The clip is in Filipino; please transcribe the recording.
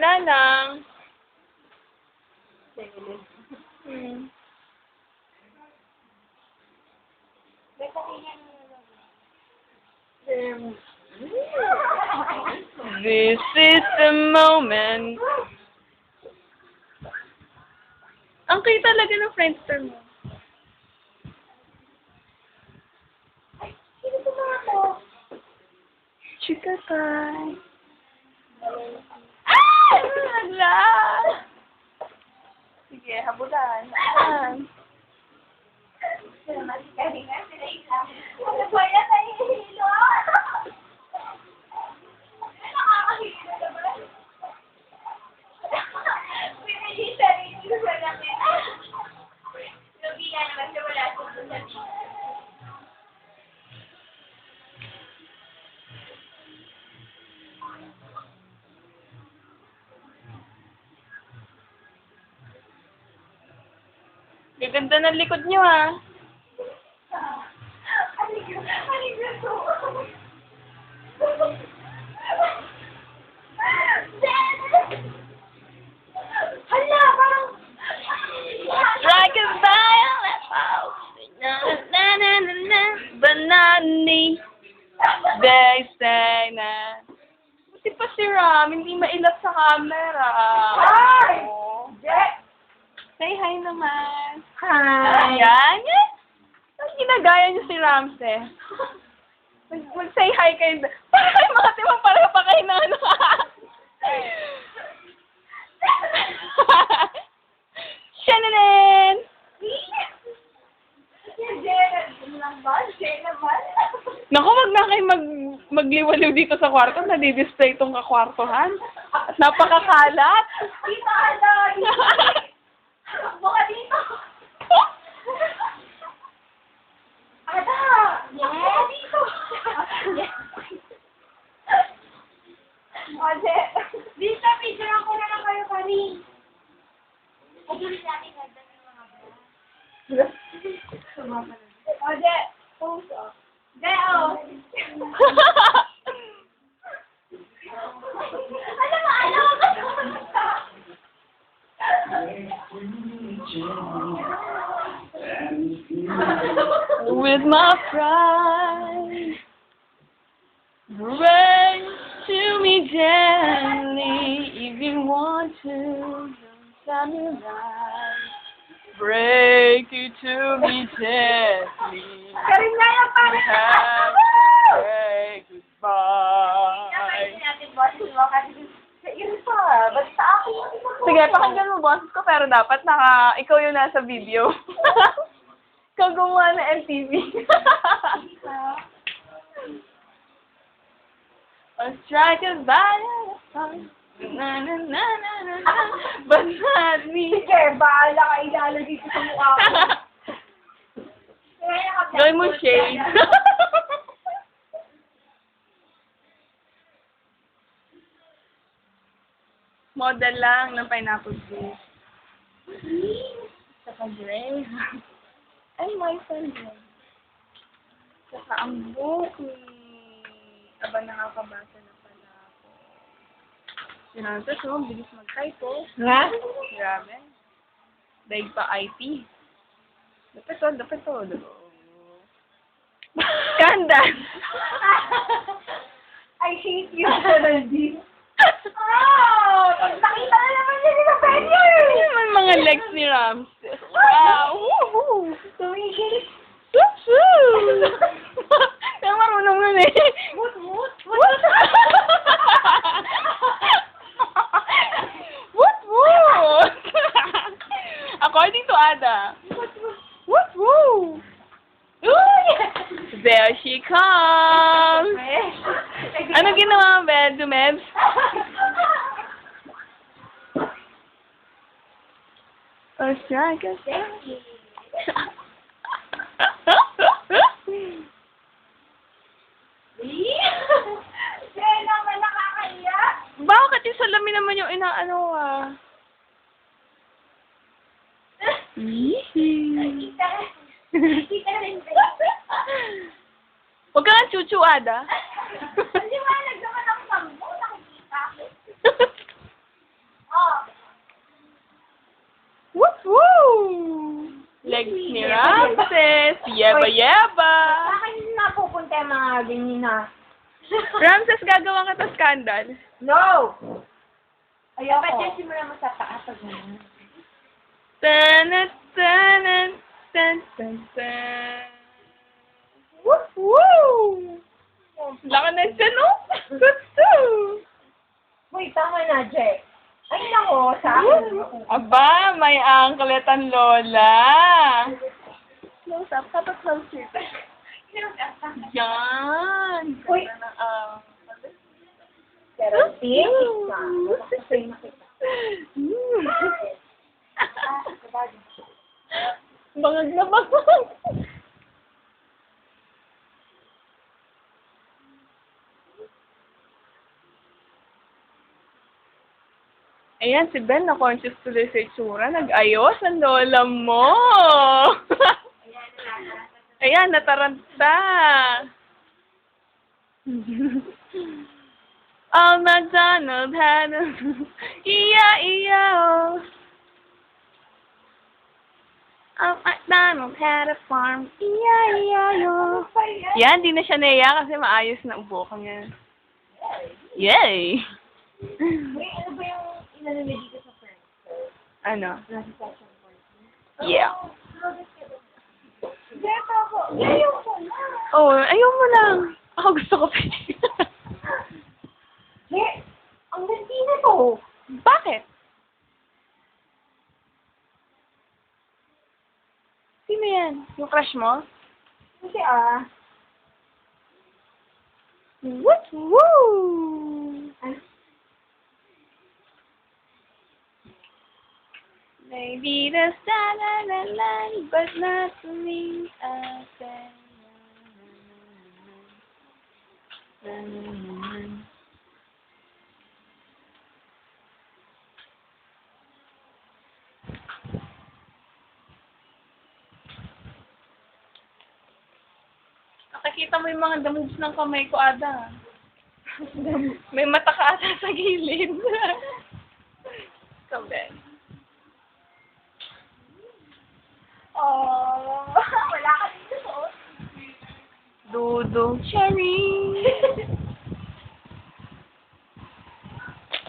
Wala lang. This is the moment. Ang cute talaga ng Friendster mo. Sino po mga to? Chika pie. Ah! Wala! Sige, habulan. Sila naman si Karina, sila isa. Ano ba yan? Nahihilo! Nakakahilo naman. Pinahita rin yung sa namin. Lubiya naman siya wala sa sabihin. Gaganda ng likod niyo, ah. Hala, parang... Strike a violent pulse. Na na na na na. Banani. They say na. Buti pa si Ram, hindi mailap sa camera. Ay! Oh. Jack! Say hi naman. Hi! Ayan. Ang ginagaya niyo si Ramsey. Mag-say hi kayo. Parang kayo mga timang pareho pa kayo na ano. Shananan! Naku, wag na kayo magliwaliw dito sa kwarto. Nadi-display itong kakwartohan. At napakakalat. Kita ala! Buka dito! Ada! Buka dito! Ate! Dito, picturean ko na lang kayo, Karin. Pag-ulit natin ganda ng mga bro. Ate! Pose, oh. Deo! Ano mo? With my pride, bring to me gently if you want to. Don't tell me right. Break it to me gently. Karin na yan, pare! Say goodbye. natin boses mo kasi yun pa, ba't sa akin yung Sige, pakinggan mo boses ko, pero dapat ikaw yung nasa video. Ikaw gumawa ng MTV. A strike is violent. Na na na na na na. But not me. Sige, bahala ka ilalagay ko sa mukha ko. Gawin mo shade. Model lang ng pineapple juice. Saka gray. Ay, my friend. Saka ang book ni... Aba, nakakabasa na pala ako. Sinantos, oh, bilis mag-type, oh. Ha? Grabe. Daig pa IT. Dapat to. Kandan! I hate you, Geraldine. Oh! Pag nakita na naman niya nila Penyo Ano naman mga legs ni Rams? Wow! Woohoo! Tumigil. Woo-hoo! Kaya marunong nun eh. Woot! Woot-woot! According to Ada. Woot-woo! There she comes! Ano ginawa mo, Bed? Dumebs? Oh, strike us. Kaya naman nakakaya. Bakit yung salamin naman yung inaano ah? Kita rin. Huwag ka nga chuchuada. Liwanag naman ang sambo. Nakikita. legs ni Ramses. Yeba. Bakit napupunta yung mga ganyan na? Ramses, gagawa ka to scandal. No! Ayoko. Dapat yan simula mo sa taas. Tanan, tanan, tan, tan, tan. Woo! Laki na siya, no? Gusto! Uy, tama na, Jack. Ay, nako, sa akin. Aba, may angklet ang lola. Close up, dapat close it. Yan. Uy. Pero, see? Bangag na bangag. Ayan, si Ben na-conscious tuloy sa itsura. Nag-ayos ang lola mo. Ayan, nataranta. Old MacDonald had a... E-I-E-I-O. Old MacDonald had a farm. E-I-E-I-O. Yan, di na siya naiya kasi maayos na ubo ka niya. Yay! Uy, ano ba yung inano niya dito sa friends? Ano? Nasa session point. Yeah. Jeff ako. Ayaw ko na. Oh, ayaw mo lang. Ako gusto ko pa. Jeff, ang ganda na to. Bakit? Sino yan? Yung crush mo? Kasi What? Woo! Maybe the sun and land, but not for me. I say, na, na, na, na, na. Nakikita mo yung mga damoves ng kamay ko, Ada. May mata ka ata sa gilid. Come oh, wala ka dito. Dodo. Cherry.